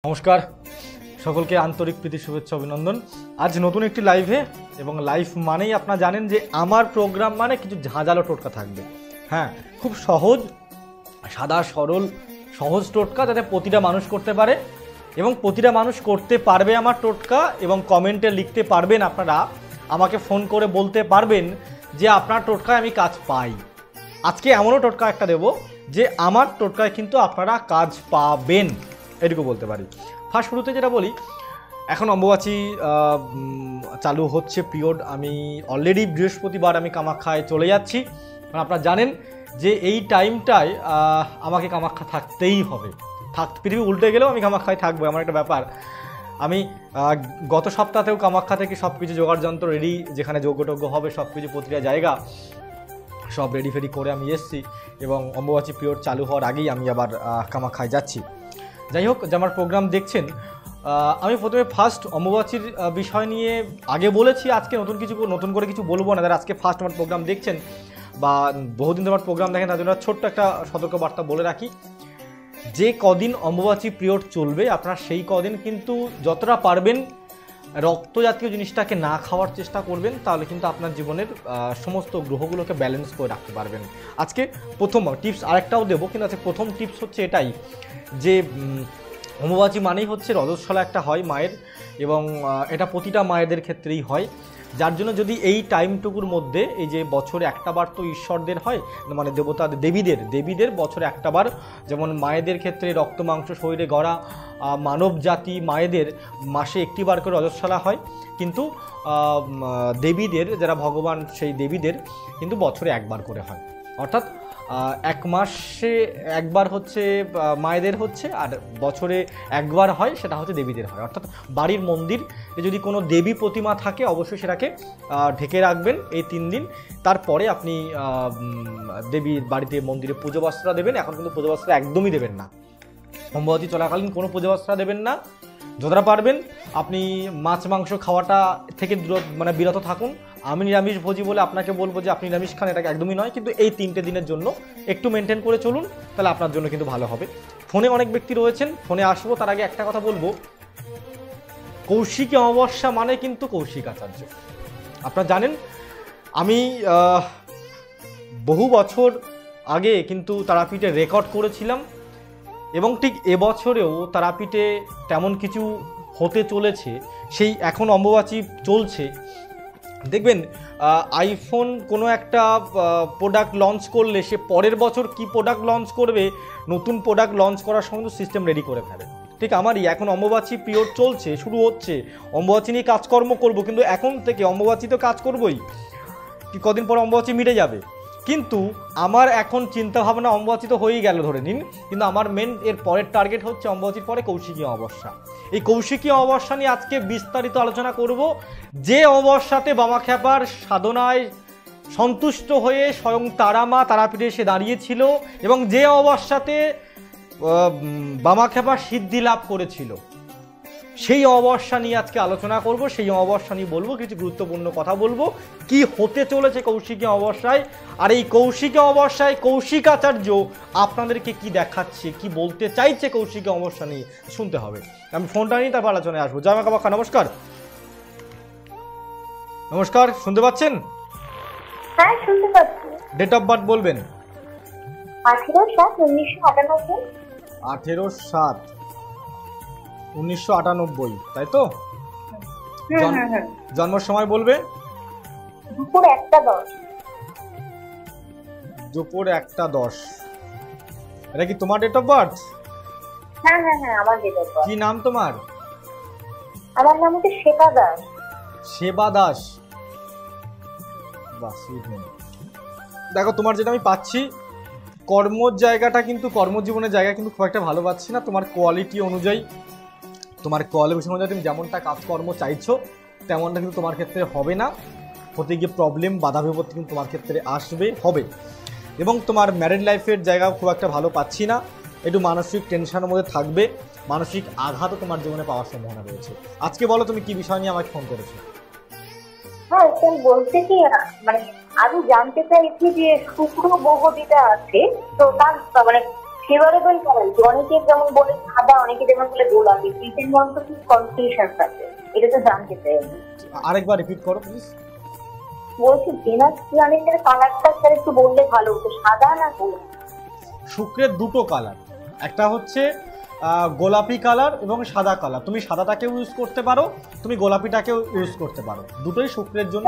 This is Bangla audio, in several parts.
নমস্কার, সকলকে আন্তরিক প্রীতি শুভেচ্ছা অভিনন্দন। আজ নতুন একটি লাইভে, এবং লাইভ মানেই আপনারা জানেন যে আমার প্রোগ্রাম মানে কিছু ঝাঁঝালো টোটকা থাকবে। হ্যাঁ, খুব সহজ, সাদা সরল সহজ টোটকা, যাতে প্রতিটা মানুষ করতে পারে এবং প্রতিটা মানুষ করতে পারবে আমার টোটকা। এবং কমেন্টে লিখতে পারবেন, আপনারা আমাকে ফোন করে বলতে পারবেন যে আপনার টোটকায় আমি কাজ পাই। আজকে এমনও টোটকা একটা দেবো যে আমার টোটকায় কিন্তু আপনারা কাজ পাবেন, এটুকু বলতে পারি। ফার্স্ট শুরুতে যেটা বলি, এখন অম্বুবাচী চালু হচ্ছে, পিরিয়ড। আমি অলরেডি বৃহস্পতিবার আমি কামাখ্যায় চলে যাচ্ছি। কারণ আপনারা জানেন যে এই টাইমটায় আমাকে কামাখ্যা থাকতেই হবে। পৃথিবী উল্টে গেলেও আমি কামাখ্যায় থাকবো, আমার একটা ব্যাপার। আমি গত সপ্তাহতেও কামাখ্যা থেকে সব কিছু জোগাড় যন্ত্র রেডি, যেখানে যজ্ঞ হবে সব কিছু, প্রতিটা জায়গা সব রেডি ফেডি করে আমি এসেছি, এবং অম্বুবাচী পিরিয়ড চালু হওয়ার আগেই আমি আবার কামাখ্যায় যাচ্ছি। যাই হোক, যে আমার প্রোগ্রাম দেখছেন, আমি প্রথমে ফার্স্ট অম্বুবাচীর বিষয় নিয়ে আগে বলেছি, আজকে নতুন করে কিছু বলবো না। যারা আজকে ফার্স্ট আমার প্রোগ্রাম দেখছেন বা বহুদিন ধরে আমার প্রোগ্রাম দেখেন, তার জন্য ছোট্ট একটা সতর্কবার্তা বলে রাখি। যে কদিন অম্বুবাচী পিরিয়ড চলবে, আপনারা সেই কদিন কিন্তু যতটা পারবেন রক্ত জাতীয় জিনিসটাকে না খাওয়ার চেষ্টা করবেন, তাহলে কিন্তু আপনার জীবনের সমস্ত গ্রহগুলোকে ব্যালেন্স করে রাখতে পারবেন। আজকে প্রথম টিপস আরেকটাও দেবো, কিন্তু আজকে প্রথম টিপস হচ্ছে এটাই যে অম্বুবাচী মানেই হচ্ছে রজস্বলা একটা হয় মায়ের, এবং এটা প্রতিটা মায়েদের ক্ষেত্রেই হয়। যার জন্য যদি এই টাইমটুকুর মধ্যে, এই যে বছরে একটা বার তো ঈশ্বরদের হয়, মানে দেবীদের বছরে একটা বার, যেমন মায়েদের ক্ষেত্রে রক্ত মাংস শরীরে গড়া মানব জাতি মায়েদের মাসে একটি বার করে রজস্বলা হয়, কিন্তু দেবীদের, যারা ভগবান সেই দেবীদের কিন্তু বছরে একবার করে হয়। অর্থাৎ এক মাসে একবার হচ্ছে মায়েদের হচ্ছে, আর বছরে একবার হয় সেটা হচ্ছে দেবীদের হয়। অর্থাৎ বাড়ির মন্দির যদি কোনো দেবী প্রতিমা থাকে, অবশ্যই সেটাকে ঢেকে রাখবেন এই 3 দিন। তারপরে আপনি দেবীর বাড়িতে মন্দিরে পুজো বস্ত্র দেবেন। এখন কিন্তু পুজো বস্ত্র একদমই দেবেন না, অম্বুবাচী চলাকালীন কোনো পুজো বস্ত্র দেবেন না। যতটা পারবেন আপনি মাছ মাংস খাওয়াটা থেকে বিরত থাকুন। আমি নিরামিষ ভোজি বলে আপনাকে বলবো যে আপনি নিরামিষ খান, এটাকে একদমই নয়, কিন্তু এই 3টে দিনের জন্য একটু মেনটেন করে চলুন, তাহলে আপনার জন্য কিন্তু ভালো হবে। ফোনে অনেক ব্যক্তি রয়েছেন, ফোনে আসবো, তার আগে একটা কথা বলবো। কৌশিকী অমাবস্যা মানে কিন্তু কৌশিক আচার্য। আপনারা জানেন, আমি বহু বছর আগে কিন্তু তারাপীঠে রেকর্ড করেছিলাম, এবং ঠিক এবছরেও তারাপীঠে তেমন কিছু হতে চলেছে। সেই এখন অম্বুবাচী চলছে, দেখবেন আইফোন কোনো একটা প্রোডাক্ট লঞ্চ করলে সে পরের বছর কি প্রোডাক্ট লঞ্চ করবে, নতুন প্রোডাক্ট লঞ্চ করার সমস্ত সিস্টেম রেডি করে ফেলে। ঠিক আমারই এখন অম্বুবাচী পিরিয়ড চলছে, শুরু হচ্ছে, অম্বুবাচী নিয়ে কাজকর্ম করবো, কিন্তু এখন থেকে অম্বুবাচী তো কাজ করবোই, কি কদিন পর অম্বুবাচী মিটে যাবে। কিন্তু আমার এখন চিন্তাভাবনা, অম্বুবাচী তো হয়েই গেল ধরে নিন, কিন্তু আমার মেন এর পরের টার্গেট হচ্ছে অম্বুবাচীর পরে কৌশিকী অমাবস্যা। এই কৌশিকী অমাবস্যা নিয়ে আজকে বিস্তারিত আলোচনা করব। যে অমাবস্যাতে বামাখ্যাপার সাধনায় সন্তুষ্ট হয়ে স্বয়ং তারামা তারাপীঠে এসে দাঁড়িয়েছিল, এবং যে অমাবস্যাতে বামাখ্যাপা সিদ্ধি লাভ করেছিল, সেই অমাবস্যা নিয়ে আজকে আলোচনা করব। সেই অমাবস্যা নিয়ে বলবো কিছু গুরুত্বপূর্ণ কথা, বলবো কি হতে চলেছে কৌশিকী অমাবস্যায়। আর এই কৌশিকী অমাবস্যায় কৌশিক আচার্য আপনাদেরকে কি দেখাচ্ছে, কি বলতে চাইছে কৌশিকী অমাবস্যা নিয়ে, শুনতে হবে। আমি ফোনটা নিয়ে তারপর আলোচনায় আসবো। জয় মা কামাখ্যা। নমস্কার। নমস্কার, শুনতে পাচ্ছেন? হ্যাঁ, শুনতে পাচ্ছি। ডেট অফ বার্থ বলবেন? 18/7/1998। 18/7/1998, তাই তো? জন্মের সময় বলবে? দুপুর 1:10। দুপুর 1:10। এটা কি তোমার ডেট অফ বার্থ? হ্যাঁ, আমার ডেট অফ বার্থ। কি নাম তোমার? আমার নাম হচ্ছে সেবা দাস। সেবা দাস, বাহ, দেখো তোমার যেটা আমি পাচ্ছি, কর্মর জায়গাটা কিন্তু, কর্মজীবনের জায়গা কিন্তু খুব একটা ভালো পাচ্ছি না। তোমার কোয়ালিটি অনুযায়ী, তোমার কোয়ালিফিকেশন অনুযায়ী তুমি যেমনটা কাজকর্ম চাইছো তেমনটা কিন্তু তোমার ক্ষেত্রে হবে না। হতে গিয়ে প্রবলেম, বাধা বিপত্তি কিন্তু তোমার ক্ষেত্রে হবে। এবং তোমার ম্যারিড লাইফের জায়গা খুব একটা ভালো পাচ্ছি না, একটু মানসিক টেনশনের মধ্যে থাকবে, মানসিক আঘাতও তোমার জীবনে পাওয়ার সম্ভাবনা রয়েছে। আজকে বলো তুমি কি বিষয় নিয়ে আমাকে ফোন করেছো? হ্যাঁ, বলতে কি, আমি জানতে চাইছি যে শুক্র গ্রহ যেটা আছে, তো তার ফেভারেবল কালার অনেকে যেমন বলে সাদা, অনেকে যেমন বলে গোলাপি, তিনটের মধ্যে কি কনফিউশন আছে, এটা তো জানতে চাই আমি। আরেকবার রিপিট করো প্লিজ। বলছি ভেনাস প্ল্যানেটের কালারটা স্যার একটু বললে ভালো হতো, সাদা না গোলাপি? শুক্রের দুটো কালার, একটা হচ্ছে গোলাপি কালার এবং সাদা কালার। তুমি সাদাটাকেও ইউজ করতে পারো, তুমি গোলাপিটাকেও ইউজ করতে পারো, দুটোই শুক্রের জন্য।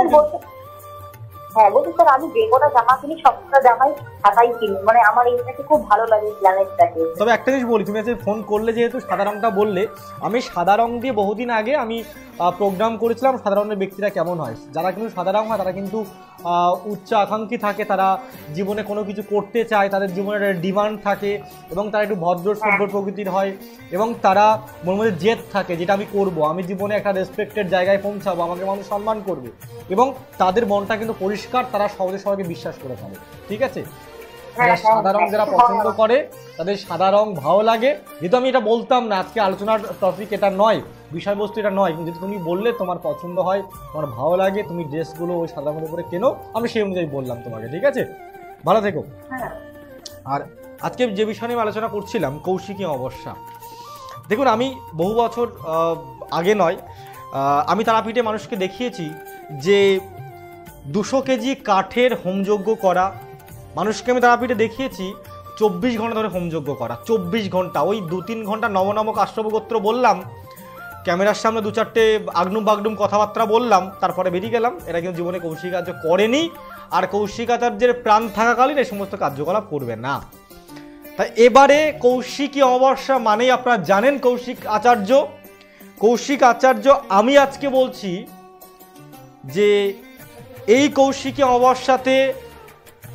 হ্যাঁ বলছি স্যার, আমি যে কটা জামা কিনি সবটা জামাই সাদাই কিনি, মানে আমার এইটাকে খুব ভালো লাগে প্ল্যানেটটাকে। তবে একটা জিনিস বলি, তুমি আজকে ফোন করলে যেহেতু সাদা রংটা বললে, আমি সাদা রং দিয়ে বহুদিন আগে আমি প্রোগ্রাম করেছিলাম সাদা রঙের ব্যক্তিরা কেমন হয়। যারা কিন্তু সাদা রং হয় তারা কিন্তু উচ্চ আকাঙ্ক্ষী থাকে, তারা জীবনে কোনো কিছু করতে চায়, তাদের জীবনের ডিমান্ড থাকে এবং তারা একটু ভদ্র সভ্য প্রকৃতির হয় এবং তারা মনের মধ্যে জেদ থাকে, যেটা আমি করব, আমি জীবনে একটা রেসপেক্টেড জায়গায় পৌঁছাবো, আমাকে মানুষ সম্মান করবে এবং তাদের মনটা কিন্তু পরিষ্কার, তারা সহজে সবাইকে বিশ্বাস করে ফেলে। ঠিক আছে, যারা সাদা রং যারা পছন্দ করে তাদের সাদা রং ভালো লাগে। যেহেতু আমি এটা বলতাম না, আজকে আলোচনার টপিক এটা নয়, বিষয়বস্তু এটা নয়, কিন্তু তুমি বললে তোমার পছন্দ হয়, তোমার ভালো লাগে, তুমি ড্রেসগুলো ওই সাদা রঙের উপরে কেনো, আমি সেই অনুযায়ী বললাম তোমাকে। ঠিক আছে, ভালো থেকো। আর আজকে যে বিষয় নিয়ে আলোচনা করছিলাম, কৌশিকী অমাবস্যা। দেখুন, আমি বহু বছর আগে নয়, আমি তারাপীঠে মানুষকে দেখিয়েছি যে 200 কেজি কাঠের হোমযজ্ঞ করা। মানুষকে আমি তারাপীঠে দেখিয়েছি 24 ঘন্টা ধরে হোমযজ্ঞ করা, 24 ঘন্টা। ওই 2-3 ঘন্টা নবনামক আশ্রবগোত্র বললাম, ক্যামেরার সামনে 2-4টে আগডুম বাগডুম কথাবার্তা বললাম, তারপরে বেরিয়ে গেলাম। এরা কিন্তু জীবনে কৌশিক কার্য করেনি, আর কৌশিকাচার্যের প্রাণ থাকাকালীন এই সমস্ত কার্যকলাপ করবে না। তাই এবারে কৌশিকী অমাবস্যা মানেই আপনারা জানেন কৌশিক আচার্য। কৌশিক আচার্য আমি আজকে বলছি যে এই কৌশিকী অমাবস্যাতে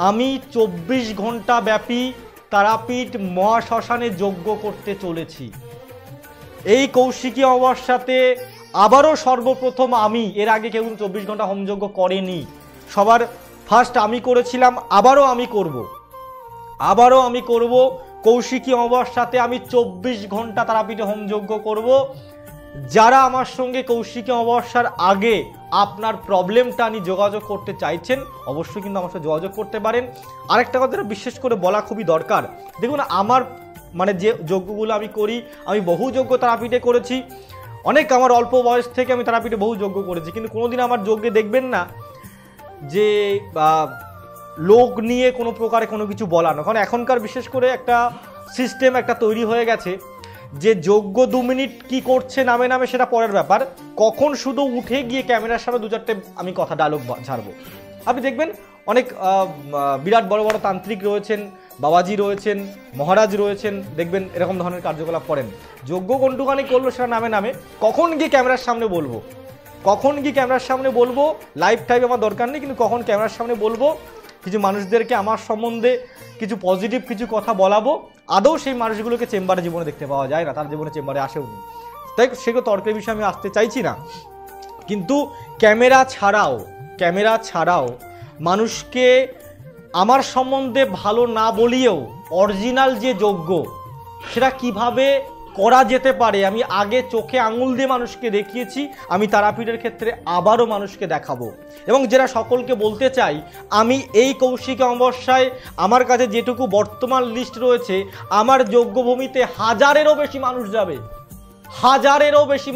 আমি 24 ঘন্টা ব্যাপী তারাপীঠ মহাশ্মশানে যজ্ঞ করতে চলেছি। এই কৌশিকী অমাবস্যাতে আবারও সর্বপ্রথম আমি, এর আগে কেউ 24 ঘন্টা হোমযজ্ঞ করেনি, সবার ফার্স্ট আমি করেছিলাম, আবারও আমি করব। কৌশিকী অমাবস্যাতে আমি 24 ঘন্টা তারাপীঠে হোমযজ্ঞ করব। যারা আমার সঙ্গে কৌশিকী অমাবস্যার আগে আপনার প্রবলেমটা নিয়ে যোগাযোগ করতে চাইছেন, অবশ্যই কিন্তু আমার সাথে যোগাযোগ করতে পারেন। আরেকটা কথা বিশেষ করে বলা খুবই দরকার, দেখুন আমার মানে যে যজ্ঞগুলো আমি করি, আমি বহু যজ্ঞ তারাপীঠে করেছি, অনেক আমার অল্প বয়স থেকে আমি তারাপীঠে বহু যজ্ঞ করেছি, কিন্তু কোনোদিন আমার যজ্ঞে দেখবেন না যে লোক নিয়ে কোনো প্রকারে কোনো কিছু বলানো। কারণ এখনকার বিশেষ করে একটা সিস্টেম একটা তৈরি হয়ে গেছে যে যজ্ঞ 2 মিনিট কি করছে নামে নামে সেটা পরের ব্যাপার, কখন শুধু উঠে গিয়ে ক্যামেরার সামনে 2-4টে আমি কথা ডায়লগ ঝাড়বো। আপনি দেখবেন অনেক বিরাট বড় বড় তান্ত্রিক রয়েছেন, বাবাজি রয়েছেন, মহারাজ রয়েছেন, দেখবেন এরকম ধরনের কার্যকলাপ করেন। যজ্ঞ কোনটুখানি করলো সেটা নামে নামে, কখন গিয়ে ক্যামেরার সামনে বলবো, লাইভ টাইপ আমার দরকার নেই, কিন্তু কখন ক্যামেরার সামনে বলবো, কিছু মানুষদেরকে আমার সম্বন্ধে কিছু পজিটিভ কিছু কথা বলাবো, আদৌ সেই মানুষগুলোকে চেম্বারে জীবনে দেখতে পাওয়া যায় না, তার জীবনে চেম্বারে আসেও নি। তাই সেগুলো তর্কের বিষয়ে আমি আসতে চাইছি না, কিন্তু ক্যামেরা ছাড়াও মানুষকে আমার সম্বন্ধে ভালো না বলিয়েও অরিজিনাল যে যজ্ঞ সেটা কিভাবে করা যেতে পারে আমি আগে চোখে আঙুল দিয়ে মানুষকে দেখিয়েছি, আমি তারাপীঠের ক্ষেত্রে আবারও মানুষকে দেখাবো। এবং যেটা সকলকে বলতে চাই, আমি এই কৌশিকী অমাবস্যায় আমার কাছে যেটুকু বর্তমান লিস্ট রয়েছে, আমার যজ্ঞভূমিতে হাজারেরও বেশি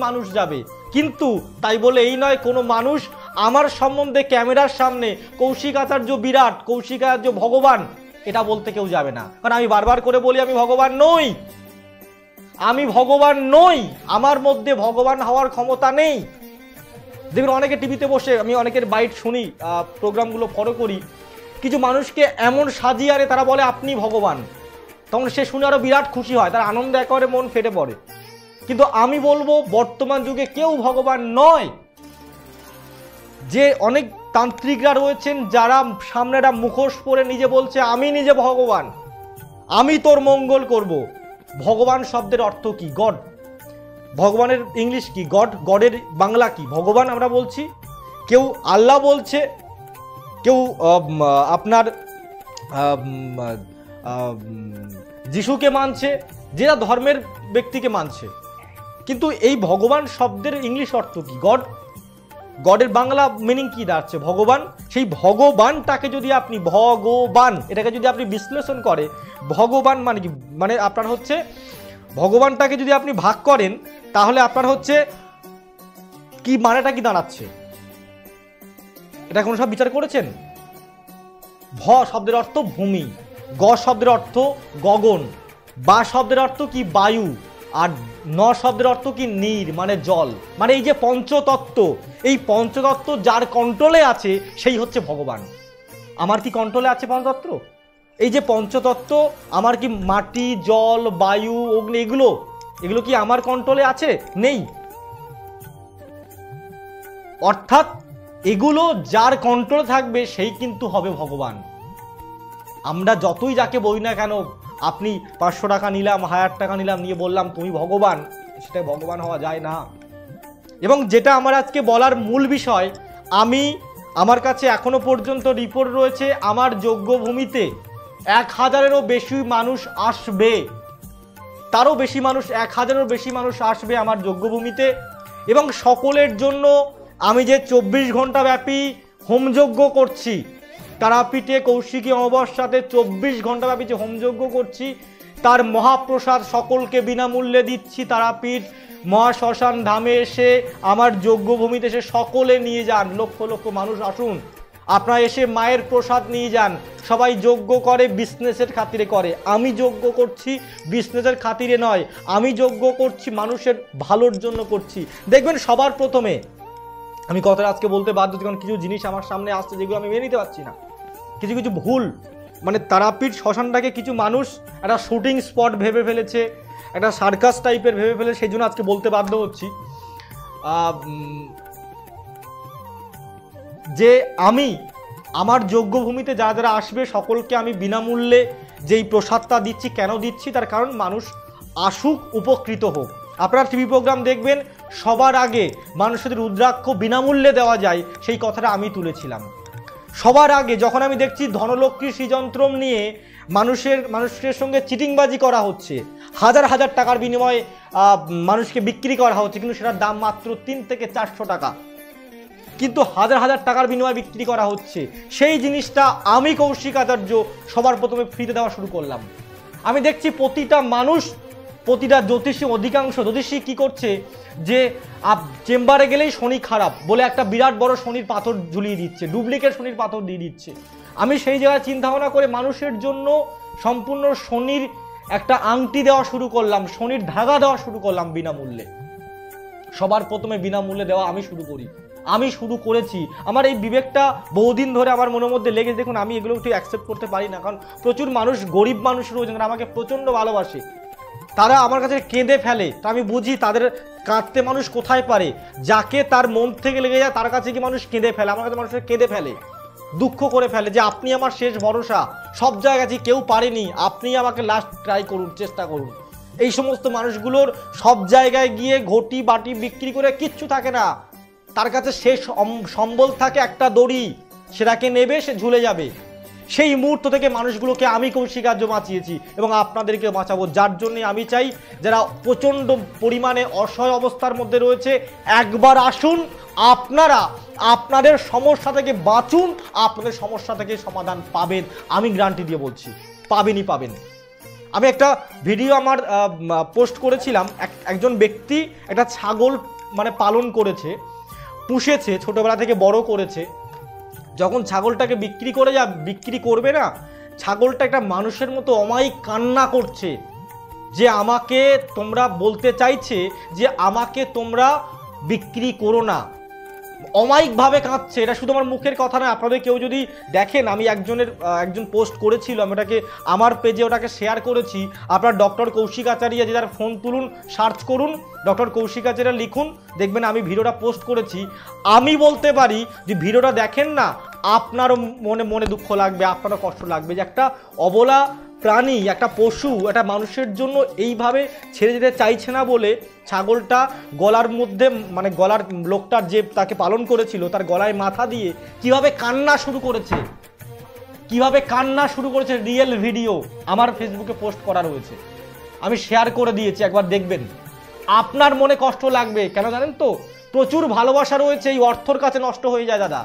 মানুষ যাবে, কিন্তু তাই বলে এই নয় কোনো মানুষ আমার সম্বন্ধে ক্যামেরার সামনে কৌশিক আচার্য বিরাট, কৌশিক আচার্য ভগবান এটা বলতে কেউ যাবে না। কারণ আমি বারবার করে বলি আমি ভগবান নই, আমার মধ্যে ভগবান হওয়ার ক্ষমতা নেই। দেখুন অনেকে টিভিতে বসে, আমি অনেকের বাইট শুনি, প্রোগ্রামগুলো ফলো করি, কিছু মানুষকে এমন সাজিয়ে আরে তারা বলে আপনি ভগবান, তখন সে শুনে আরো বিরাট খুশি হয়, তার আনন্দে একেবারে মন ফেটে পড়ে। কিন্তু আমি বলবো বর্তমান যুগে কেউ ভগবান নয়। যে অনেক তান্ত্রিকরা রয়েছেন যারা সামনে একটা মুখোশ পরে নিজে বলছে আমি নিজে ভগবান, আমি তোর মঙ্গল করব। ভগবান শব্দের অর্থ কি? গড। ভগবানের ইংলিশ কি? গড। গডের বাংলা কি? ভগবান আমরা বলছি, কেউ আল্লাহ বলছে, কেউ আপনার যিশুকে মানছে, যেটা ধর্মের ব্যক্তিকে মানছে, কিন্তু এই ভগবান শব্দের ইংলিশ অর্থ কি? গড। গডের বাংলা মিনিং কি দাঁড়াচ্ছে? ভগবান। সেই ভগবানটাকে যদি আপনি ভগবান এটাকে যদি আপনি বিশ্লেষণ করে, ভগবান মানে কি? মানে আপনার হচ্ছে ভগবানটাকে যদি আপনি ভাগ করেন তাহলে আপনার হচ্ছে কি মানেটা কি দাঁড়াচ্ছে? এটা কোনো সব বিচার করেছেন? ভ শব্দের অর্থ ভূমি, গ শব্দের অর্থ গগন, বা শব্দের অর্থ কি বায়ু, আর ন শব্দের অর্থ কি নীর মানে জল। মানে এই যে পঞ্চতত্ত্ব, এই পঞ্চতত্ত্ব যার কন্ট্রোলে আছে সেই হচ্ছে ভগবান। আমার কি কন্ট্রোলে আছে পঞ্চতত্ত্ব? এই যে পঞ্চতত্ত্ব আমার কি মাটি, জল, বায়ু, অগ্নি, এগুলো কি আমার কন্ট্রোলে আছে? নেই। অর্থাৎ এগুলো যার কন্ট্রোলে থাকবে সেই কিন্তু হবে ভগবান। আমরা যতই যাকে বলি না কেন, আপনি 500 টাকা নিলাম, 1000 টাকা নিলাম, নিয়ে বললাম তুমি ভগবান, সেটা ভগবান হওয়া যায় না। এবং যেটা আমার আজকে বলার মূল বিষয়, আমার কাছে এখনো পর্যন্ত রিপোর্ট রয়েছে আমার যজ্ঞভূমিতে 1000-এরও বেশি মানুষ আসবে, তারও বেশি মানুষ, 1000-এরও বেশি মানুষ আসবে আমার যজ্ঞভূমিতে। এবং সকলের জন্য আমি যে 24 ঘন্টা ব্যাপী হোমযজ্ঞ করছি, তারাপীঠে কৌশিকী অমাবস্যাতে 24 ঘন্টা ব্যাপী যে হোমযজ্ঞ করছি, তার মহাপ্রসাদ সকলকে বিনামূল্যে দিচ্ছি। তারাপীঠ মহাশ্মশান ধামে এসে আমার যজ্ঞভূমিতে এসে সকলে নিয়ে যান, লক্ষ লক্ষ মানুষ আসুন, আপনারা এসে মায়ের প্রসাদ নিয়ে যান। সবাই যজ্ঞ করে বিজনেসের খাতিরে করে, আমি যজ্ঞ করছি বিজনেসের খাতিরে নয়, আমি যজ্ঞ করছি মানুষের ভালোর জন্য করছি। দেখবেন সবার প্রথমে আমি কথাটা আজকে বলতে বাধ্য, কারণ কিছু জিনিস আমার সামনে আসছে যেগুলো আমি মেনে নিতে পারছি না, কিছু কিছু ভুল। মানে তারাপীঠ শ্মশানটাকে কিছু মানুষ একটা শুটিং স্পট ভেবে ফেলেছে, একটা সার্কাস টাইপের ভেবে ফেলেছে, সেই জন্য আজকে বলতে বাধ্য হচ্ছি যে আমি আমার যজ্ঞভূমিতে যারা যারা আসবে সকলকে আমি বিনামূল্যে যেই প্রসাদটা দিচ্ছি। কেন দিচ্ছি? তার কারণ মানুষ আসুক, উপকৃত হোক। আপনারা টিভি প্রোগ্রাম দেখবেন, সবার আগে মানুষের রুদ্রাক্ষ বিনামূল্যে দেওয়া যায়, সেই কথাটা আমি তুলেছিলাম। সবার আগে যখন আমি দেখছি ধনলক্ষ্মী শ্রীযন্ত্রম নিয়ে মানুষের সঙ্গে চিটিংবাজি করা হচ্ছে, হাজার হাজার টাকার বিনিময়ে মানুষকে বিক্রি করা হচ্ছে, কিন্তু সেটার দাম মাত্র 3 থেকে 400 টাকা, কিন্তু হাজার হাজার টাকার বিনিময়ে বিক্রি করা হচ্ছে, সেই জিনিসটা আমি কৌশিক আচার্য সবার প্রথমে ফ্রিতে দেওয়া শুরু করলাম। আমি দেখছি প্রতিটা মানুষ, প্রতিটা জ্যোতিষী, অধিকাংশ জ্যোতিষী কি করছে যে চেম্বারে গেলেই শনি খারাপ বলে একটা বিরাট বড় শনির পাথর ঝুলিয়ে দিচ্ছে, ডুপ্লিকেট শনির পাথর দিয়ে দিচ্ছে। আমি সেই জায়গায় চিন্তা ভাবনা করে মানুষের জন্য সম্পূর্ণ শনির একটা আংটি দেওয়া শুরু করলাম, শনির ধাগা দেওয়া শুরু করলাম বিনামূল্যে। সবার প্রথমে বিনামূল্যে দেওয়া আমি শুরু করেছি। আমার এই বিবেকটা বহুদিন ধরে আমার মনের মধ্যে লেগে, দেখুন আমি এগুলো একটু অ্যাকসেপ্ট করতে পারি না, কারণ প্রচুর মানুষ, গরিব মানুষ রয়েছে, আমাকে প্রচণ্ড ভালোবাসে, তারা আমার কাছে কেঁদে ফেলে। তা আমি বুঝি তাদের কাঁদতে মানুষ কোথায় পারে, যাকে তার মন থেকে লেগে যায় তার কাছে কি মানুষ কেঁদে ফেলে। আমার কাছে মানুষের কেঁদে ফেলে, দুঃখ করে ফেলে যে আপনি আমার শেষ ভরসা, সব জায়গায় কেউ পারেনি, আপনি আমাকে লাস্ট ট্রাই করুন, চেষ্টা করুন। এই সমস্ত মানুষগুলোর সব জায়গায় গিয়ে ঘটি বাটি বিক্রি করে কিচ্ছু থাকে না, তার কাছে শেষ সম্বল থাকে একটা দড়ি, সেটাকে নেবে, সে ঝুলে যাবে। সেই মুহূর্ত থেকে মানুষগুলোকে আমি কৌশিক আচার্য বাঁচিয়েছি এবং আপনাদেরকে বাঁচাবো। যার জন্য আমি চাই যারা প্রচণ্ড পরিমাণে অসহায় অবস্থার মধ্যে রয়েছে, একবার আসুন, আপনারা আপনাদের সমস্যা থেকে বাঁচুন, আপনাদের সমস্যা থেকে সমাধান পাবেন, আমি গ্যারান্টি দিয়ে বলছি, পাবেন। আমি একটা ভিডিও আমার পোস্ট করেছিলাম, একজন ব্যক্তি একটা ছাগল মানে পালন করেছে, পুষেছে, ছোটবেলা থেকে বড় করেছে। যখন ছাগলটাকে বিক্রি করবে না, ছাগলটা একটা মানুষের মতো অমায়িক কান্না করছে যে আমাকে তোমরা বলতে চাইছে যে আমাকে তোমরা বিক্রি করো না, অমায়িকভাবে কাঁদছে। এটা শুধু আমার মুখের কথা নয়, আপনাদের কেউ যদি দেখেন, আমি একজন পোস্ট করেছিল, আমি ওটাকে আমার পেজে ওটাকে শেয়ার করেছি। আপনার ডক্টর কৌশিক আচার্য যে যার ফোন তুলুন, সার্চ করুন ডক্টর কৌশিক আচার্য লিখুন, দেখবেন আমি ভিডিওটা পোস্ট করেছি। আমি বলতে পারি যে ভিডিওটা দেখেন না, আপনারও মনে দুঃখ লাগবে, আপনারও কষ্ট লাগবে যে একটা অবলা প্রাণী, একটা পশু, একটা মানুষের জন্য এইভাবে ছেড়ে যেতে চাইছে না বলে ছাগলটা গলার মধ্যে, মানে গলার লোকটার যে তাকে পালন করেছিল তার গলায় মাথা দিয়ে কিভাবে কান্না শুরু করেছে, রিয়েল ভিডিও আমার ফেসবুকে পোস্ট করা রয়েছে, আমি শেয়ার করে দিয়েছি, একবার দেখবেন, আপনার মনে কষ্ট লাগবে। কেন জানেন তো, প্রচুর ভালোবাসা রয়েছে, এই অর্থর কাছে নষ্ট হয়ে যায় দাদা।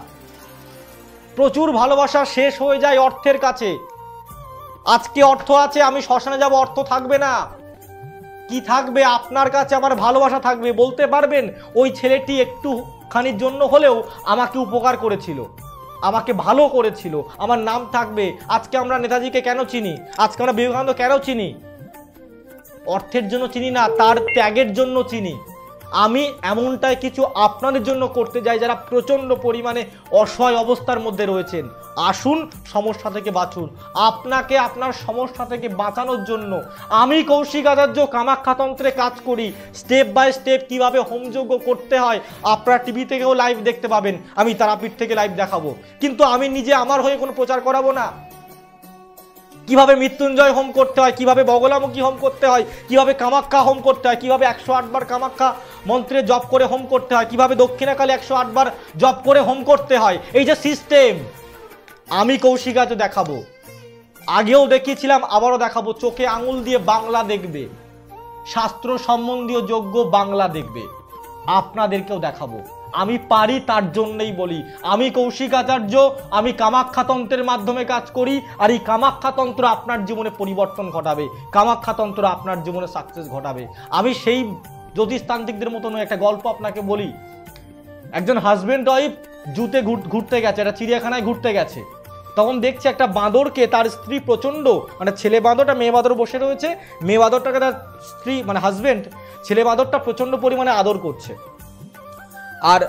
প্রচুর ভালোবাসা শেষ হয়ে যায় অর্থের কাছে। আজকে অর্থ আছে, আমি শ্মশানে যাব, অর্থ থাকবে না। কি থাকবে? আপনার কাছে আমার ভালোবাসা থাকবে। বলতে পারবেন ওই ছেলেটি একটুখানির জন্য হলেও আমাকে উপকার করেছিল, আমাকে ভালো করেছিল, আমার নাম থাকবে। আজকে আমরা নেতাজিকে কেন চিনি? আজকে আমরা বিবেকানন্দ কেন চিনি? অর্থের জন্য চিনি না, তার ত্যাগের জন্য চিনি। আমি এমনটাই কিছু আপনাদের জন্য করতে যাই যারা প্রচণ্ড পরিমাণে অসহায় অবস্থার মধ্যে রয়েছেন। আসুন, সমস্যা থেকে বাঁচুন। আপনাকে আপনার সমস্যা থেকে বাঁচানোর জন্য আমি কৌশিক আচার্য কামাখ্যাতন্ত্রে কাজ করি। স্টেপ বাই স্টেপ কিভাবে হোমযজ্ঞ করতে হয় আপনারা টিভি থেকেও লাইভ দেখতে পাবেন, আমি তারাপীঠ থেকে লাইভ দেখাবো। কিন্তু আমি নিজে আমার হয়ে কোনো প্রচার করাবো না। কিভাবে মৃত্যুঞ্জয় হোম করতে হয়, কিভাবে বগলামুখী হোম করতে হয়, কিভাবে কামাখ্যা হোম করতে হয়, কিভাবে 108 বার কামাখ্যা মন্ত্রে জপ করে হোম করতে হয়, কিভাবে দক্ষিণাকালে 108 বার জপ করে হোম করতে হয়, এই যে সিস্টেম আমি কৌশিক আচার্য দেখাবো। আগেও দেখিয়েছিলাম, আবারও দেখাবো। চোখে আঙুল দিয়ে বাংলা দেখবে, শাস্ত্র সম্বন্ধীয় যজ্ঞ বাংলা দেখবে, আপনাদেরকেও দেখাবো। আমি পারি, তার জন্যই বলি। আমি কৌশিক আচার্য, আমি কামাখ্যাতন্ত্রের মাধ্যমে কাজ করি। আর এই কামাখ্যাতন্ত্র আপনার জীবনে পরিবর্তন ঘটাবে, কামাখ্যাতন্ত্র আপনার জীবনে সাকসেস ঘটাবে। আমি সেই জ্যোতিষতান্ত্রিকদের মতো নয়। একটা গল্প আপনাকে বলি। একজন হাজবেন্ড ওয়াইফ জুতে ঘুরতে গেছে, একটা চিড়িয়াখানায় ঘুরতে গেছে। তখন দেখছে একটা বাঁদরকে তার স্ত্রী প্রচণ্ড, মানে ছেলে বাঁদরটা মেয়ে বাঁদর বসে রয়েছে, মেয়ে বাঁদরটাকে তার স্ত্রী মানে হাজবেন্ড ছেলে বাঁদরটা প্রচণ্ড পরিমাণে আদর করছে। আর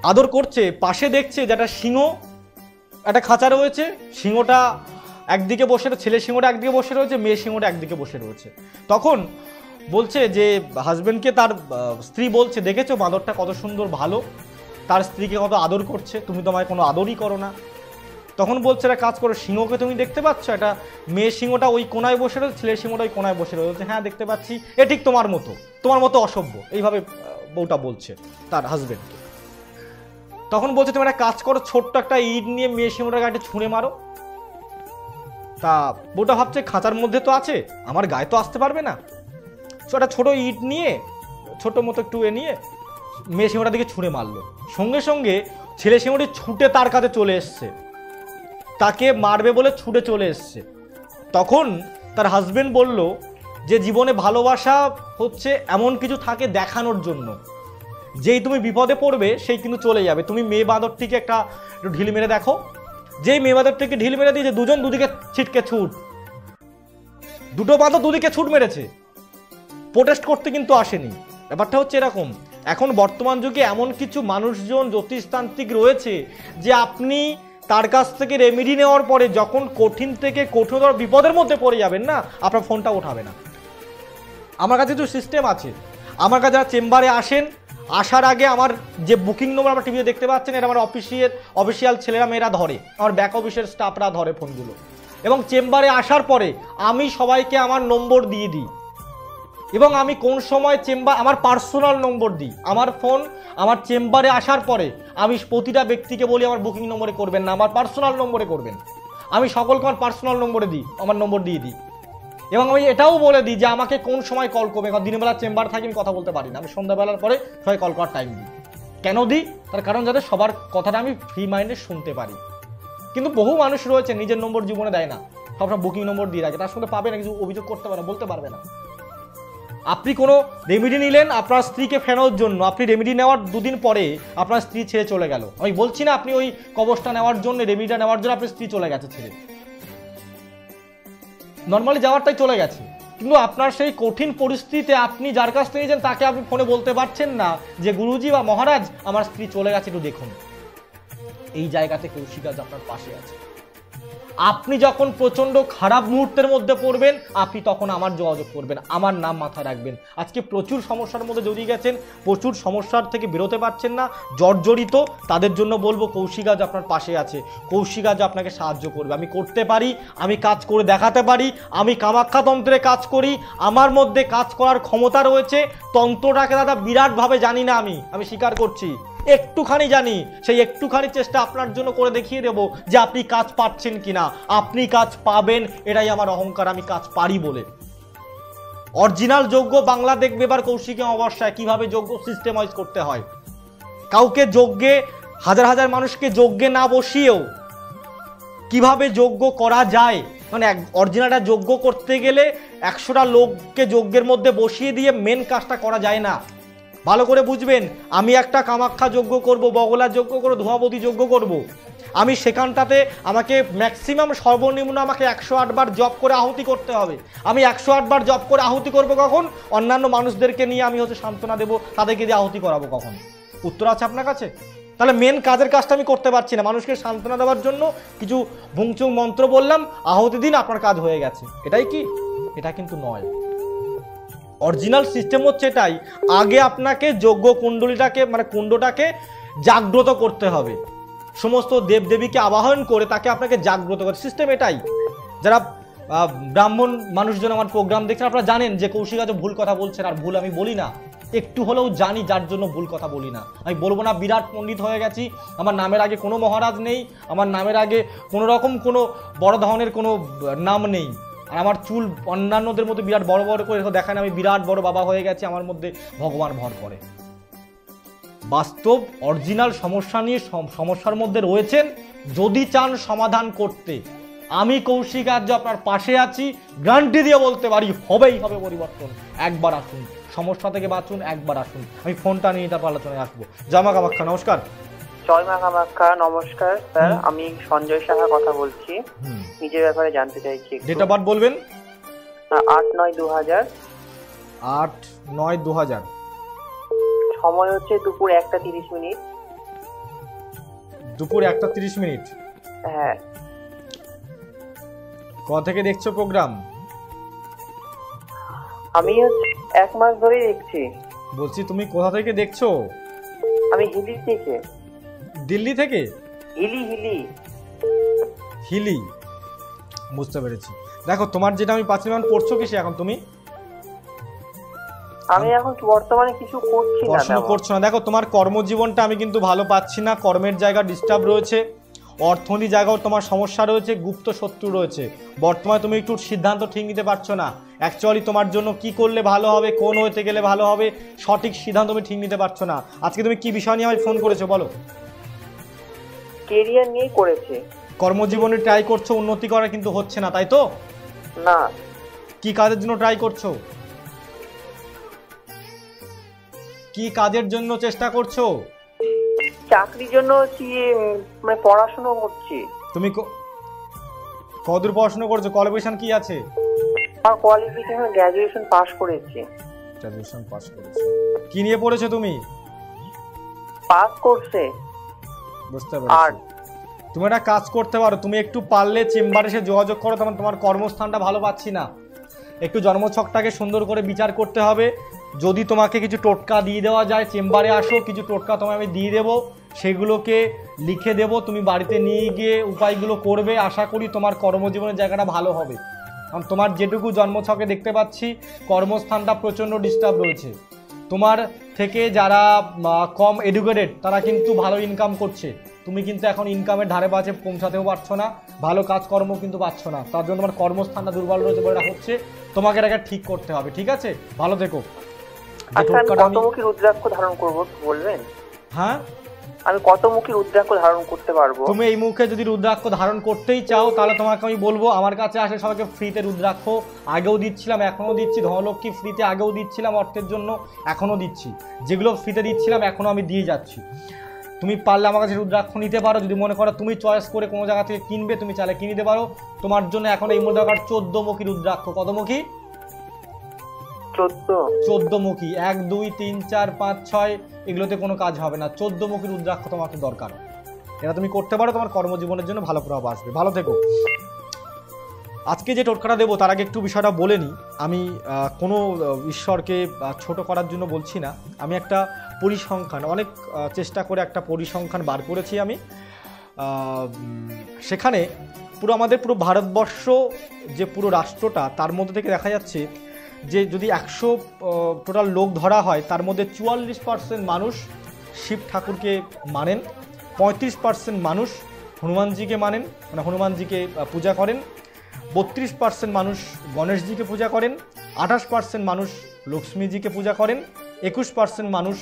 আদর করছে, পাশে দেখছে যে একটা সিংহ একটা খাঁচা রয়েছে। সিংহটা একদিকে বসে, ছেলে সিংহটা একদিকে বসে রয়েছে, মেয়ে সিংহটা একদিকে বসে রয়েছে। তখন বলছে যে হাজবেন্ডকে তার স্ত্রী বলছে, দেখেছো বাঁদরটা কত সুন্দর ভালো, তার স্ত্রীকে কত আদর করছে, তুমি তো আমায় কোনো আদরই করো না। তখন বলছে একটা কাজ করো, সিংহকে তুমি দেখতে পাচ্ছ? একটা মেয়ে সিংহটা ওই কোনায় বসে রয়েছে, ছেলে সিংহটা ওই কোনায় বসে রয়েছে। হ্যাঁ দেখতে পাচ্ছি, এ ঠিক তোমার মতো অসভ্য, এইভাবে বউটা বলছে তার হাজবেন্ডকে। তখন বলছে তুমি একটা কাজ করো, ছোট্ট একটা ইট নিয়ে মেয়ে সিংহটার গায়ে ছুঁড়ে মারো। তা বউটা ভাবছে খাঁচার মধ্যে তো আছে, আমার গায়ে তো আসতে পারবে না। একটা ছোট ইট নিয়ে, ছোট মতো একটু নিয়ে মেয়ে সিংহটার দিকে ছুঁড়ে মারলো। সঙ্গে সঙ্গে ছেলে সিংহটি ছুটে তার কাছে চলে এসছে, তাকে মারবে বলে ছুটে চলে এসছে। তখন তার হাজবেন্ড বলল যে জীবনে ভালোবাসা হচ্ছে এমন কিছু থাকে দেখানোর জন্য, যেই তুমি বিপদে পড়বে সেই কিন্তু চলে যাবে। তুমি মেয়ে বাঁদরটিকে একটু ঢিল মেরে দেখো। যেই মেয়ে বাঁদরটিকে ঢিল মেরে দিয়েছে, দুজন দুদিকে ছিটকে ছুট, দুটো বাঁদর দুদিকে ছুট মেরেছে, প্রোটেস্ট করতে কিন্তু আসেনি। ব্যাপারটা হচ্ছে এরকম, এখন বর্তমান যুগে এমন কিছু মানুষজন জ্যোতিষতান্ত্রিক রয়েছে যে আপনি তার কাছ থেকে রেমেডি নেওয়ার পরে যখন কঠিন থেকে কঠিনতর বিপদের মধ্যে পড়ে যাবেন না, আপনার ফোনটা ওঠাবে না। আমার কাছে কিছু সিস্টেম আছে। আমার কাছে যারা চেম্বারে আসেন, আসার আগে আমার যে বুকিং নম্বর আপনার টিভিতে দেখতে পাচ্ছেন, এটা আমার অফিসিয়াল ছেলেরা মেয়েরা ধরে, আমার ব্যাক অফিসের স্টাফরা ধরে ফোনগুলো। এবং চেম্বারে আসার পরে আমি সবাইকে আমার নম্বর দিয়ে দিই, এবং আমি কোন সময় আমার পার্সোনাল নম্বর দিই। আমার ফোন আমার চেম্বারে আসার পরে আমি প্রতিটা ব্যক্তিকে বলি আমার বুকিং নম্বরে করবেন না, আমার পার্সোনাল নম্বরে করবেন। আমি সকলকে আমার পার্সোনাল নম্বরে দিই, আমার নম্বর দিয়ে দিই। এবং আমি এটাও বলে দিই যে আমাকে কোন সময় কল করবে। দিনের বেলা চেম্বার থাকি, আমি কথা বলতে পারি না, আমি সন্ধ্যাবেলার পরে সবাই কল করার টাইম দিই। কেন দিই? তার কারণ যাতে সবার কথাটা আমি ফ্রি মাইন্ডে শুনতে পারি। কিন্তু বহু মানুষ রয়েছে নিজের নম্বর জীবনে দেয় না, সবসময় বুকিং নম্বর দিয়ে রাখে, তার সঙ্গে পাবে না, কিছু অভিযোগ করতে পারে না, বলতে পারবে না। আপনি কোনো রেমেডি নিলেন আপনার স্ত্রীকে ফেরানোর জন্য, আপনি রেমেডি নেওয়ার দুদিন পরে আপনার স্ত্রী ছেড়ে চলে গেল। আমি বলছি না আপনি ওই কবচটা নেওয়ার জন্য, রেমেডিটা নেওয়ার জন্য আপনার স্ত্রী চলে গেছে ছেড়ে, নর্মালি যাওয়ারটাই চলে গেছে, কিন্তু আপনার সেই কঠিন পরিস্থিতিতে আপনি যার কাছ থেকে নিয়েছেন তাকে আপনি ফোনে বলতে পারছেন না যে গুরুজি বা মহারাজ আমার স্ত্রী চলে গেছে, একটু দেখুন। এই জায়গাতে কৌশিক আজ আপনার পাশে আছে। আপনি যখন প্রচন্ড খারাপ মুহূর্তের মধ্যে পড়বেন, আপনি তখন আমার যোগাযোগ করবেন, আমার নাম মাথায় রাখবেন। আজকে প্রচুর সমস্যার মধ্যে জড়িয়ে গেছেন, প্রচুর সমস্যার থেকে বেরোতে পারছেন না, জর্জরিত, তাদের জন্য বলবো কৌশিক আজ আপনার পাশে আছে। কৌশিক আজ আপনাকে সাহায্য করবে। আমি করতে পারি, আমি কাজ করে দেখাতে পারি, আমি কামাখ্যাতন্ত্রে কাজ করি, আমার মধ্যে কাজ করার ক্ষমতা রয়েছে। তন্ত্রটাকে দাদা বিরাটভাবে জানি না, আমি স্বীকার করছি, একটুখানি জানি। সেই একটুখানি চেষ্টা আপনার জন্য করে দেখিয়ে দেব যে আপনি কাজ পাচ্ছেন কিনা। আপনি কাজ পাবেন, এটাই আমার অহংকার, আমি কাজ পারি বলে। অরিজিনাল যজ্ঞ বাংলা দেখবে এবার কৌশিকী অমাবস্যায় কিভাবে যজ্ঞ সিস্টেমাইজ করতে হয়। কাউকে যজ্ঞে হাজার হাজার মানুষকে যজ্ঞে না বসিয়েও কিভাবে যজ্ঞ করা যায়, মানে অরিজিনালটা যজ্ঞ করতে গেলে 100টা লোককে যজ্ঞের মধ্যে বসিয়ে দিয়ে মেন কাজটা করা যায় না। ভালো করে বুঝবেন, আমি একটা কামাখ্যা যজ্ঞ করব, বগলা যজ্ঞ করব, ধোঁয়াবতী যজ্ঞ করব, আমি সেখানটাতে আমাকে ম্যাক্সিমাম সর্বনিম্ন আমাকে 108 বার জপ করে আহুতি করতে হবে। আমি 108 বার জপ করে আহুতি করব কখন? অন্যান্য মানুষদেরকে নিয়ে আমি হচ্ছে সান্ত্বনা দেবো, তাদেরকে দিয়ে আহুতি করাবো কখন? উত্তর আছে আপনার কাছে? তাহলে মেন কাজের কাজটা আমি করতে পারছি না, মানুষকে সান্ত্বনা দেওয়ার জন্য কিছু ভুংচুং মন্ত্র বললাম, আহুতি দিন, আপনার কাজ হয়ে গেছে। এটাই কি? এটা কিন্তু নয়। অরিজিনাল সিস্টেম হচ্ছে এটাই, আগে আপনাকে যজ্ঞ কুণ্ডলীটাকে মানে কুণ্ডটাকে জাগ্রত করতে হবে, সমস্ত দেবদেবীকে আবাহন করে তাকে আপনাকে জাগ্রত করতে, সিস্টেম এটাই। যারা ব্রাহ্মণ মানুষজন আমার প্রোগ্রাম দেখছেন আপনারা জানেন যে কৌশিক আজ ভুল কথা বলছেন, আর ভুল আমি বলি না, একটু হলেও জানি, যার জন্য ভুল কথা বলি না। আমি বলবো না বিরাট পণ্ডিত হয়ে গেছি, আমার নামের আগে কোনো মহারাজ নেই, আমার নামের আগে কোনো রকম কোনো বড় ধরনের কোনো নাম নেই, আর আমার চুল অন্যান্যদের মধ্যে বিরাট বড় বড় করে দেখেন, আমি বিরাট বড় বাবা হয়ে গেছি, আমার মধ্যে ভগবান ভর করে। বাস্তব অরিজিনাল সমস্যা নিয়ে সমস্যার মধ্যে রয়েছেন, যদি চান সমাধান করতে আমি কৌশিক আর্য আপনার পাশে আছি, গ্যারান্টি দিয়ে বলতে পারি হবেই হবে পরিবর্তন। একবার আসুন, সমস্যা থেকে বাঁচুন, একবার আসুন। আমি ফোনটা নিয়ে তারপর আলোচনায় আসবো। জয় মা কামাখ্যা, নমস্কার। জয় মা কামাখ্যা, নমস্কার স্যার, আমি সঞ্জয় সাহা কথা বলছি, নিজের ব্যাপারে জানতে চাইছি। ডেট অফ বার্থ বলবেন? 8/9/2000। 8/9/2000। সময় হচ্ছে দুপুর 1:30। দুপুর 1:30। হ্যাঁ। কোথা থেকে দেখছো প্রোগ্রাম? আমি 1 মাস ধরে দেখছি। বলছি তুমি কোথা থেকে দেখছো? আমি হিলি থেকে। দিল্লি থেকে? হিলি। হিলি, বুঝতে পেরেছি। দেখো তোমার যেটা আমি পাচ্ছি, পড়ছো কিসে এখন তুমি? আমি এখন বর্তমানে কিছু করছি না, পড়াশোনা করছো না। দেখো তোমার কর্মজীবনটা আমি কিন্তু ভালো পাচ্ছি না, কর্মের জায়গা ডিস্টার্ব রয়েছে, অর্থনীতি জায়গাও তোমার সমস্যা রয়েছে, গুপ্ত শত্রু রয়েছে। বর্তমানে তুমি একটু সিদ্ধান্ত ঠিক নিতে পারছো না, অ্যাকচুয়ালি তোমার জন্য কি করলে ভালো হবে, কোন হতে গেলে ভালো হবে, সঠিক সিদ্ধান্ত তুমি ঠিক নিতে পারছো না। আজকে তুমি কি বিষয় নিয়ে আমায় ফোন করেছো বলো? কেরিয়ার নিয়ে করেছে। কর্মজীবনে ট্রাই করছো, উন্নতি করা কিন্তু হচ্ছে না, তাই তো? না। কি কাজের জন্য ট্রাই করছো? কি কাজের জন্য চেষ্টা করছো? চাকরির জন্য মানে পড়াশোনা করছি। তুমি কতদূর পড়াশোনা করছো? কোয়ালিফিকেশন কি আছে? আমার কোয়ালিফিকেশন গ্র্যাজুয়েশন পাস করেছি। গ্র্যাজুয়েশন পাস করেছো। কি নিয়ে পড়েছো তুমি? পাস করছে। বুঝতে পেরেছি। তুমি একটা কাজ করতে পারো, তুমি একটু পারলে চেম্বারে এসে যোগাযোগ করো, তোমার কর্মস্থানটা ভালো পাচ্ছি না, একটু জন্মছকটাকে সুন্দর করে বিচার করতে হবে। যদি তোমাকে কিছু টোটকা দিয়ে দেওয়া যায়, চেম্বারে আসো, কিছু টোটকা তোমায় আমি দিয়ে দেবো, সেগুলোকে লিখে দেবো, তুমি বাড়িতে নিয়ে গিয়ে উপায়গুলো করবে। আশা করি তোমার কর্মজীবনের জায়গাটা ভালো হবে। কারণ তোমার যেটুকু জন্মছকে দেখতে পাচ্ছি, কর্মস্থানটা প্রচণ্ড ডিস্টার্ব রয়েছে। তোমার থেকে যারা কম এডুকেটেড তারা কিন্তু ভালো ইনকাম করছে, তুমি কিন্তু এখন ইনকামের ধারে পাশে পৌঁছাতেও পারছো না, ভালো কাজকর্ম কিন্তু পাচ্ছ না, তার জন্য তোমার কর্মস্থানটা দুর্বল রয়েছে বলে হচ্ছে। তোমাকে এটাকে ঠিক করতে হবে, ঠিক আছে? ভালো থেকো। কতমুখী রুদ্রাক্ষ ধারণ করবো বলবেন? হ্যাঁ, আমি কতমুখী রুদ্রাক্ষ ধারণ করতে পারবো? তুমি এই মুখে যদি রুদ্রাক্ষ ধারণ করতেই চাও, তাহলে তোমাকে আমি বলবো আমার কাছে আসে সবাইকে ফ্রিতে রুদ্রাক্ষ আগেও দিচ্ছিলাম, এখনও দিচ্ছি। ধনলক্ষ্মী ফ্রিতে আগেও দিচ্ছিলাম অর্থের জন্য, এখনও দিচ্ছি। যেগুলো ফ্রিতে দিচ্ছিলাম এখনও আমি দিয়ে যাচ্ছি। তুমি পারলে আমার কাছে রুদ্রাক্ষ নিতে পারো, যদি মনে করো তুমি চয়েস করে কোনো জায়গা থেকে কিনবে, তুমি চাইলে কিনে নিতে পারো। তোমার জন্য এখন এই মধ্যে 14মুখী রুদ্রাক্ষ। কতমুখী? 14মুখী। 1 2 3 4 5 6 এগুলোতে কোনো কাজ হবে না, 14মুখী রুদ্রাক্ষ তোমাকে দরকার। এটা তুমি করতে পারো, তোমার কর্মজীবনের জন্য ভালো প্রভাব আসবে। ভালো থেকো। আজকে যে টোটকাটা দেবো তার আগে একটু বিষয়টা বলে নিই। আমি কোনো ঈশ্বরকে ছোট করার জন্য বলছি না, আমি একটা পরিসংখ্যান, অনেক চেষ্টা করে একটা পরিসংখ্যান বার করেছি আমি। সেখানে পুরো আমাদের পুরো ভারতবর্ষ যে পুরো রাষ্ট্রটা, তার মধ্যে থেকে দেখা যাচ্ছে যে যদি 100 টোটাল লোক ধরা হয়, তার মধ্যে 44% মানুষ শিব ঠাকুরকে মানেন, 35% মানুষ হনুমানজিকে মানেন, মানে হনুমানজিকে পূজা করেন, 32% মানুষ গণেশজিকে পূজা করেন, 28% মানুষ লক্ষ্মীজিকে পূজা করেন, 21% মানুষ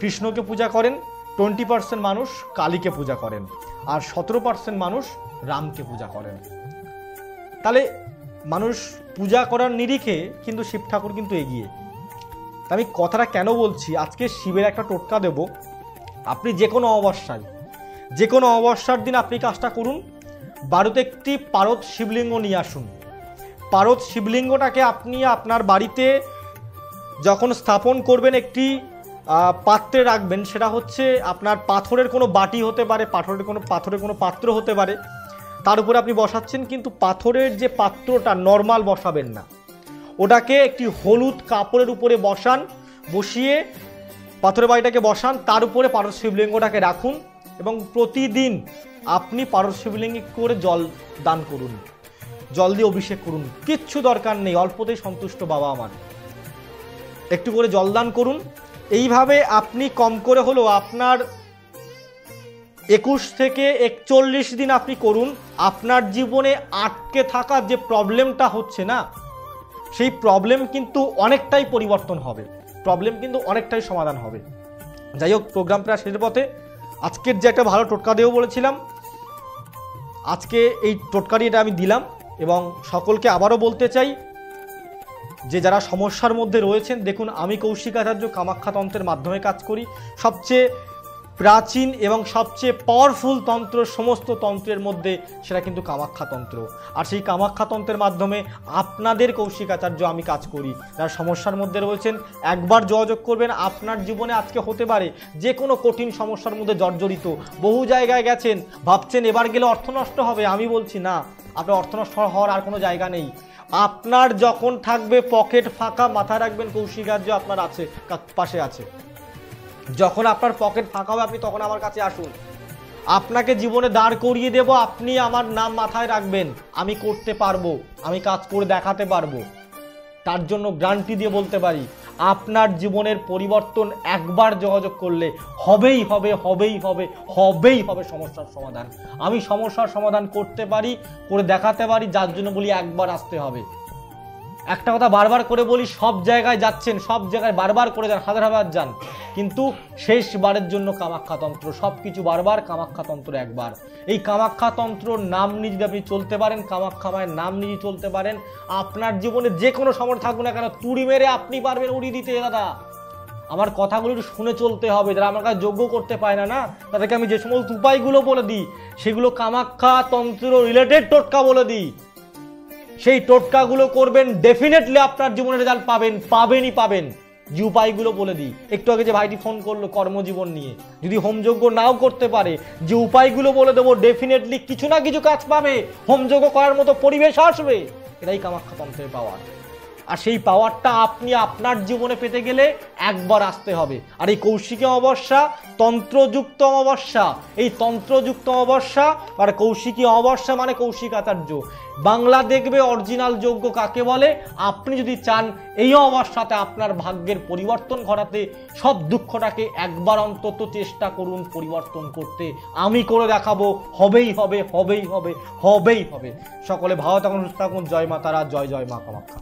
কৃষ্ণকে পূজা করেন, 20% মানুষ কালীকে পূজা করেন, আর 17% মানুষ রামকে পূজা করেন। তাহলে মানুষ পূজা করার নিরিখে কিন্তু শিব ঠাকুর কিন্তু এগিয়ে। তা আমি কথাটা কেন বলছি, আজকে শিবের একটা টোটকা দেব। আপনি যে কোনো অমাবস্যার দিন আপনি কাজটা করুন, বাড়িতে একটি পারদ শিবলিঙ্গ নিয়ে আসুন। পারদ শিবলিঙ্গটাকে আপনি আপনার বাড়িতে যখন স্থাপন করবেন একটি পাত্রে রাখবেন, সেটা হচ্ছে আপনার পাথরের কোনো বাটি হতে পারে, পাথরের কোনো পাত্র হতে পারে, তার উপরে আপনি বসাচ্ছেন। কিন্তু পাথরের যে পাত্রটা নর্মাল বসাবেন না, ওটাকে একটি হলুদ কাপড়ের উপরে বসিয়ে পাথরের বাড়িটাকে বসান, তার উপরে পারদ শিবলিঙ্গটাকে রাখুন এবং প্রতিদিন আপনি পারদ শিবলিঙ্গে করে জল দান করুন, জল দিয়ে অভিষেক করুন। কিচ্ছু দরকার নেই, অল্পতেই সন্তুষ্ট বাবা আমার। একটু করে জলদান করুন। এইভাবে আপনি কম করে হলেও আপনার 21 থেকে 41 দিন আপনি করুন। আপনার জীবনে আটকে থাকা যে প্রবলেমটা হচ্ছে না, সেই প্রবলেম কিন্তু অনেকটাই পরিবর্তন হবে, প্রবলেম কিন্তু অনেকটাই সমাধান হবে। যাই হোক, প্রোগ্রাম প্রায় শেষের পথে। আজকের যে একটা ভালো টোটকা দেবো বলেছিলাম, আজকে এই টোটকাটি এটা আমি দিলাম। এবং সকলকে আবারও বলতে চাই যে যারা সমস্যার মধ্যে রয়েছেন, দেখুন আমি কৌশিকাচার্য কামাখ্যা তন্ত্রের মাধ্যমে কাজ করি। সবচেয়ে প্রাচীন এবং সবচেয়ে পাওয়ারফুল তন্ত্র সমস্ত তন্ত্রের মধ্যে সেটা কিন্তু কামাখ্যা তন্ত্র। আর সেই কামাখ্যা তন্ত্রের মাধ্যমে আপনাদের কৌশিকাচার্য আমি কাজ করি। যারা সমস্যার মধ্যে রয়েছেন একবার যোগাযোগ করবেন। আপনার জীবনে আজকে হতে পারে যে কোনো কঠিন সমস্যার মধ্যে জর্জরিত, বহু জায়গায় গেছেন, ভাবছেন এবার গেলে অর্থ নষ্ট হবে। আমি বলছি না, আপনার অর্থ নষ্ট হওয়ার আর কোনো জায়গা নেই। আপনার যখন থাকবে পকেট ফাঁকা, মাথায় রাখবেন কৌশিকাচার্য আপনার আছে, পাশে আছে। যখন আপনার পকেট ফাঁকা হবে আপনি তখন আমার কাছে আসুন, আপনাকে জীবনে দাঁড় করিয়ে দেব। আপনি আমার নাম মাথায় রাখবেন, আমি করতে পারবো, আমি কাজ করে দেখাতে পারবো। তার জন্য গ্যারান্টি দিয়ে বলতে পারি, আপনার জীবনের পরিবর্তন একবার যোগাযোগ করলে হবেই হবে, হবেই হবে, হবেই হবে সমস্যার সমাধান। আমি সমস্যার সমাধান করতে পারি, করে দেখাতে পারি, যার জন্য বলি একবার আসতে হবে। একটা কথা বারবার করে বলি, সব জায়গায় যাচ্ছেন, সব জায়গায় বারবার করে যান, হাজার যান, কিন্তু শেষবারের জন্য কামাখ্যা তন্ত্র, সব কিছু বারবার, কামাখ্যা তন্ত্র একবার। এই কামাখ্যা তন্ত্রর নাম নিয়ে যদি আপনি চলতে পারেন, কামাখ্যা মায়ের নাম নিয়ে চলতে পারেন, আপনার জীবনে যে কোনো সময় থাকুন না কেন, তুড়ি মেরে আপনি পারবেন উড়িয়ে দিতে। দাদা, আমার কথাগুলো একটু শুনে চলতে হবে। যারা আমার কাছে যোগ্য করতে পায় না, তাদেরকে আমি যে সমস্ত উপায়গুলো বলে দিই, সেগুলো কামাখ্যা তন্ত্র রিলেটেড টোটকা বলে দিই। সেই টোটকাগুলো করবেন, ডেফিনেটলি আপনার জীবনে রেজাল্ট পাবেন। যে উপায়গুলো বলে দিই, একটু আগে যে ভাইটি ফোন করলো কর্মজীবন নিয়ে, যদি হোমযজ্ঞ নাও করতে পারে, যে উপায়গুলো বলে দেবো, ডেফিনেটলি কিছু না কিছু কাজ পাবে, হোমযজ্ঞ করার মতো পরিবেশ আসবে। এটাই কামাখ্যা তন্ত্রের পাওয়ার। আর সেই পাওয়ারটা আপনি আপনার জীবনে পেতে গেলে একবার আসতে হবে। আর এই কৌশিকী অমাবস্যা তন্ত্রযুক্ত অমাবস্যা, এই তন্ত্রযুক্ত অমাবস্যা আর কৌশিকী অমাবস্যা মানে কৌশিকাচার্য। বাংলা দেখবে অরিজিনাল যজ্ঞ কাকে বলে। আপনি যদি চান এই অমাবস্যাতে আপনার ভাগ্যের পরিবর্তন ঘটাতে, সব দুঃখটাকে একবার অন্তত চেষ্টা করুন পরিবর্তন করতে। আমি করে দেখাবো, হবেই হবে, হবেই হবে, হবেই হবে। সকলে ভালো থাকুন, সুস্থ থাকুন। জয় মা তারা, জয় জয় মা কামাখ্যা।